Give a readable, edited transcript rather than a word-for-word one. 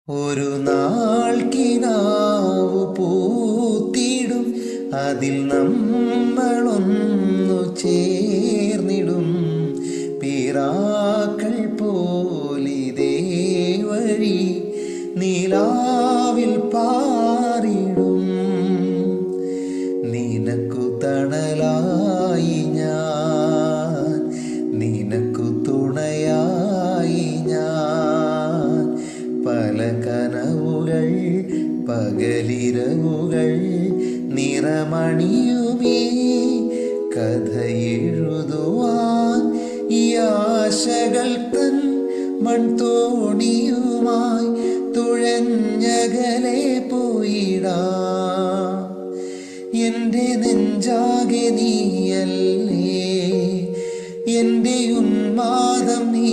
ഒരു നാൾ കിനാവു പൂത്തിടും, അതിൽ നമ്മളൊന്നു ചേർന്നിടും. പിറാക്കൾ പോലിതേ വഴി നിലാവിൽ പാറിടും. നിനക്കു തണലായി ഞാൻ, നിനക്കു തുണയായി ഞാൻ. പല കനവുകൾ പകലിരവുകൾ നിറമണിയുമേ കഥയെഴുതുവാൻ ഈ ആശകൾ തൻ മൺതോണിയുമായി തുഴഞ്ഞകലെ പോയിടാം. എൻ്റെ നെഞ്ചാകെ നീയല്ലേ, എൻ്റെ ഉന്മാദം നീ